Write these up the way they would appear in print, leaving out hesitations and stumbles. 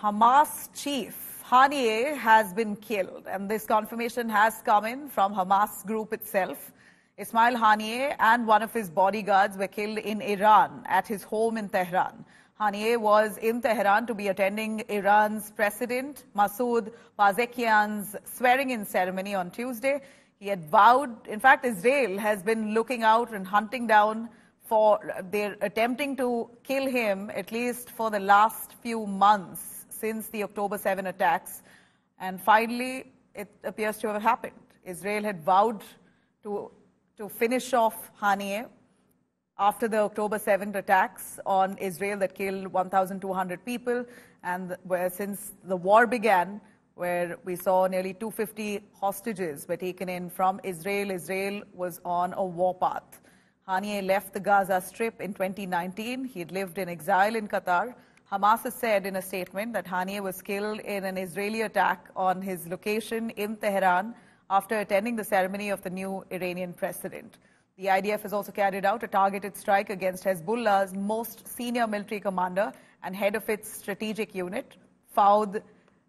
Hamas chief Haniyeh has been killed, and this confirmation has come in from Hamas group itself. Ismail Haniyeh and one of his bodyguards were killed in Iran at his home in Tehran. Haniyeh was in Tehran to be attending Iran's President Masoud Pezeshkian's swearing-in ceremony on Tuesday. He had vowed, in fact, Israel has been looking out and hunting down they're attempting to kill him at least for the last few months since the October 7 attacks. And finally, it appears to have happened. Israel had vowed to finish off Haniyeh after the October 7th attacks on Israel that killed 1,200 people, and since the war began, where we saw nearly 250 hostages were taken in from Israel, Israel was on a war path. Haniyeh left the Gaza Strip in 2019. He had lived in exile in Qatar. Hamas has said in a statement that Haniyeh was killed in an Israeli attack on his location in Tehran after attending the ceremony of the new Iranian president. The IDF has also carried out a targeted strike against Hezbollah's most senior military commander and head of its strategic unit, Fouad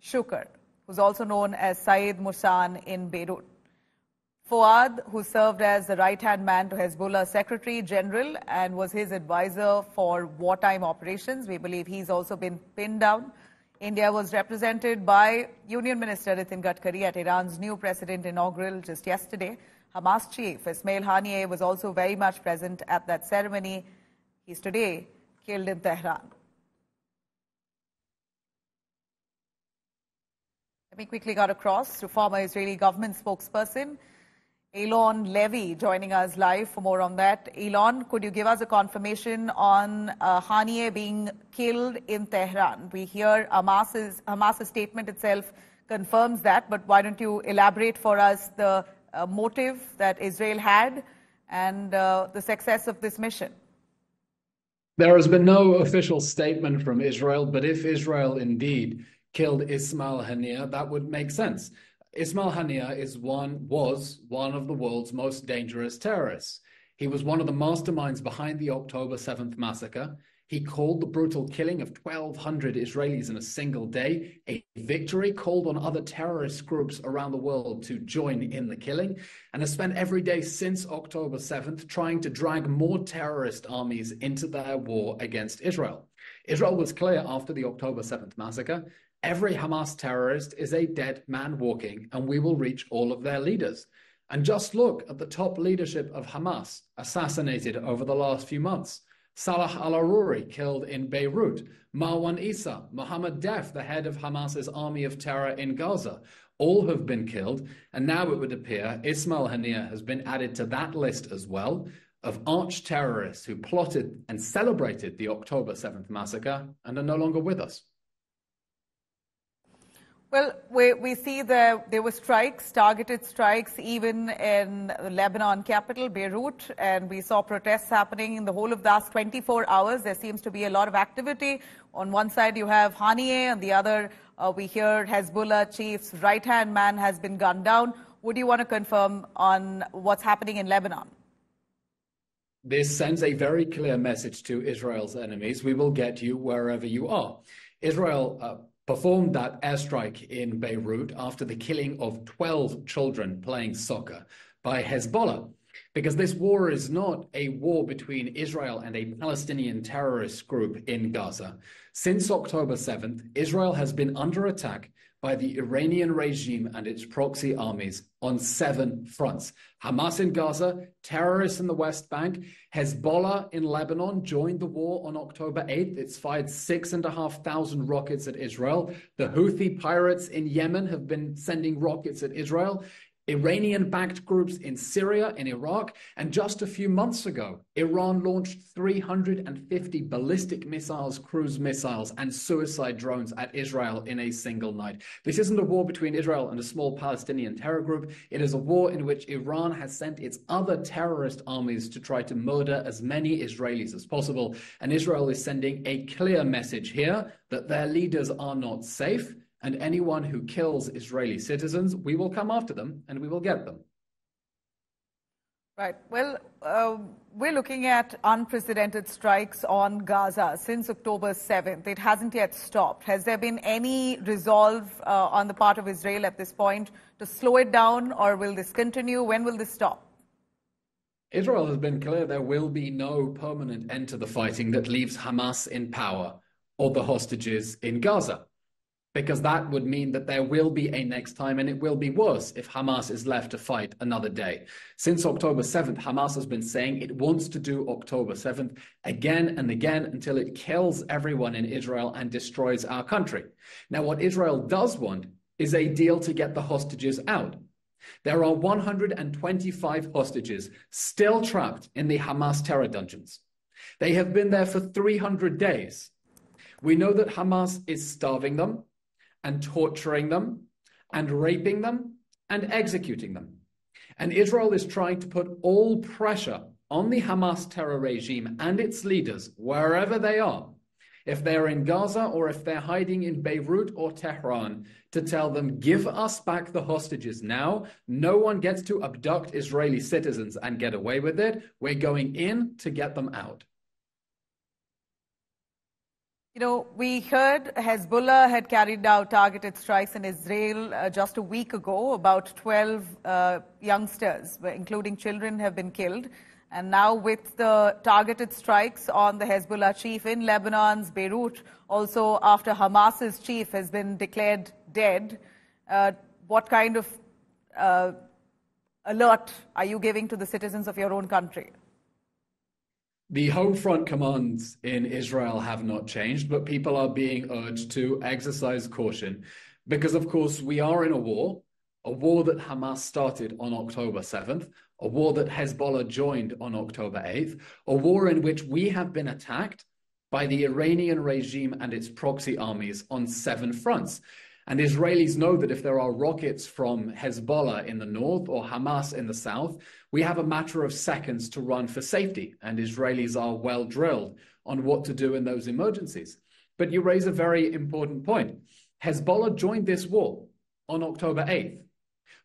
Shukr, who's also known as Saeed Mursan in Beirut. Fouad, who served as the right-hand man to Hezbollah's Secretary General and was his advisor for wartime operations, we believe he's also been pinned down. India was represented by Union Minister Nitin Gadkari at Iran's new president inaugural just yesterday. Hamas chief Ismail Haniyeh was also very much present at that ceremony. He's today killed in Tehran. Let me quickly cut across to former Israeli government spokesperson Eylon Levy joining us live for more on that. Eylon, could you give us a confirmation on Haniyeh being killed in Tehran? We hear Hamas's statement itself confirms that, but why don't you elaborate for us the motive that Israel had and the success of this mission? There has been no official statement from Israel, but if Israel indeed killed Ismail Haniyeh, that would make sense. Ismail Haniyeh was one of the world's most dangerous terrorists. He was one of the masterminds behind the October 7th massacre. He called the brutal killing of 1,200 Israelis in a single day a victory, called on other terrorist groups around the world to join in the killing, and has spent every day since October 7th trying to drag more terrorist armies into their war against Israel. Israel was clear after the October 7th massacre: every Hamas terrorist is a dead man walking, and we will reach all of their leaders. And just look at the top leadership of Hamas assassinated over the last few months. Salah al-Aruri killed in Beirut. Marwan Issa, Mohammed Def, the head of Hamas's army of terror in Gaza. All have been killed, and now it would appear Ismail Haniyeh has been added to that list as well of arch-terrorists who plotted and celebrated the October 7th massacre and are no longer with us. Well, we see there were strikes, targeted strikes, even in the Lebanon capital, Beirut, and we saw protests happening in the whole of the last 24 hours. There seems to be a lot of activity. On one side, you have Haniyeh, on the other, we hear Hezbollah chief's right-hand man has been gunned down. Would you want to confirm on what's happening in Lebanon? This sends a very clear message to Israel's enemies: we will get you wherever you are. Israel performed that airstrike in Beirut after the killing of 12 children playing soccer by Hezbollah, because this war is not a war between Israel and a Palestinian terrorist group in Gaza. Since October 7th, Israel has been under attack by the Iranian regime and its proxy armies on 7 fronts. Hamas in Gaza, terrorists in the West Bank, Hezbollah in Lebanon joined the war on October 8th. It's fired 6,500 rockets at Israel. The Houthi pirates in Yemen have been sending rockets at Israel. Iranian-backed groups in Syria, in Iraq, and just a few months ago, Iran launched 350 ballistic missiles, cruise missiles, and suicide drones at Israel in a single night. This isn't a war between Israel and a small Palestinian terror group. It is a war in which Iran has sent its other terrorist armies to try to murder as many Israelis as possible. And Israel is sending a clear message here that their leaders are not safe. And anyone who kills Israeli citizens, we will come after them and we will get them. Right. Well, we're looking at unprecedented strikes on Gaza since October 7th. It hasn't yet stopped. Has there been any resolve on the part of Israel at this point to slow it down, or will this continue? When will this stop? Israel has been clear there will be no permanent end to the fighting that leaves Hamas in power or the hostages in Gaza, because that would mean that there will be a next time, and it will be worse if Hamas is left to fight another day. Since October 7th, Hamas has been saying it wants to do October 7th again and again until it kills everyone in Israel and destroys our country. Now, what Israel does want is a deal to get the hostages out. There are 125 hostages still trapped in the Hamas terror dungeons. They have been there for 300 days. We know that Hamas is starving them and torturing them and raping them and executing them. And Israel is trying to put all pressure on the Hamas terror regime and its leaders, wherever they are, if they're in Gaza or if they're hiding in Beirut or Tehran, to tell them, give us back the hostages now. No one gets to abduct Israeli citizens and get away with it. We're going in to get them out. You know, we heard Hezbollah had carried out targeted strikes in Israel just a week ago. About 12 youngsters, including children, have been killed. And now with the targeted strikes on the Hezbollah chief in Lebanon's Beirut, also after Hamas's chief has been declared dead, what kind of alert are you giving to the citizens of your own country? The home front commands in Israel have not changed, but people are being urged to exercise caution because, of course, we are in a war that Hamas started on October 7th, a war that Hezbollah joined on October 8th, a war in which we have been attacked by the Iranian regime and its proxy armies on 7 fronts. And Israelis know that if there are rockets from Hezbollah in the north or Hamas in the south, we have a matter of seconds to run for safety. And Israelis are well drilled on what to do in those emergencies. But you raise a very important point. Hezbollah joined this war on October 8th,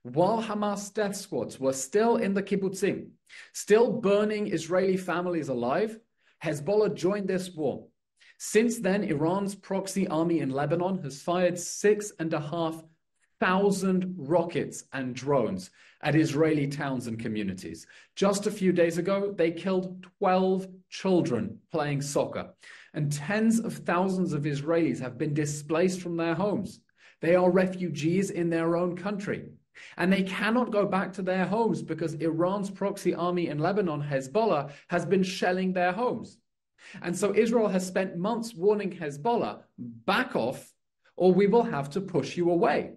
while Hamas death squads were still in the kibbutzim, still burning Israeli families alive. Hezbollah joined this war. Since then, Iran's proxy army in Lebanon has fired 6,500 rockets and drones at Israeli towns and communities. Just a few days ago, they killed 12 children playing soccer, and tens of thousands of Israelis have been displaced from their homes. They are refugees in their own country, and they cannot go back to their homes because Iran's proxy army in Lebanon, Hezbollah, has been shelling their homes. And so Israel has spent months warning Hezbollah, back off, or we will have to push you away,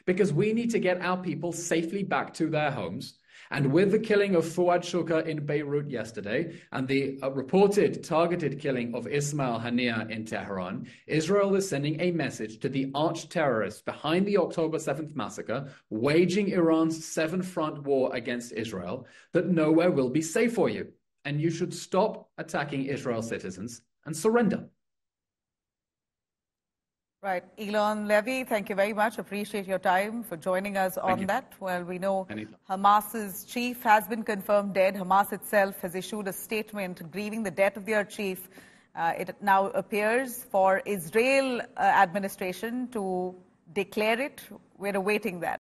because we need to get our people safely back to their homes. And with the killing of Fuad Shukr in Beirut yesterday and the reported targeted killing of Ismail Haniyeh in Tehran, Israel is sending a message to the arch-terrorists behind the October 7th massacre, waging Iran's 7-front war against Israel, that nowhere will be safe for you. And you should stop attacking Israel citizens and surrender. Right. Eylon Levy, thank you very much. Appreciate your time for joining us on that. Well, we know Hamas's chief has been confirmed dead. Hamas itself has issued a statement grieving the death of their chief. It now appears for Israel administration to declare it. We're awaiting that.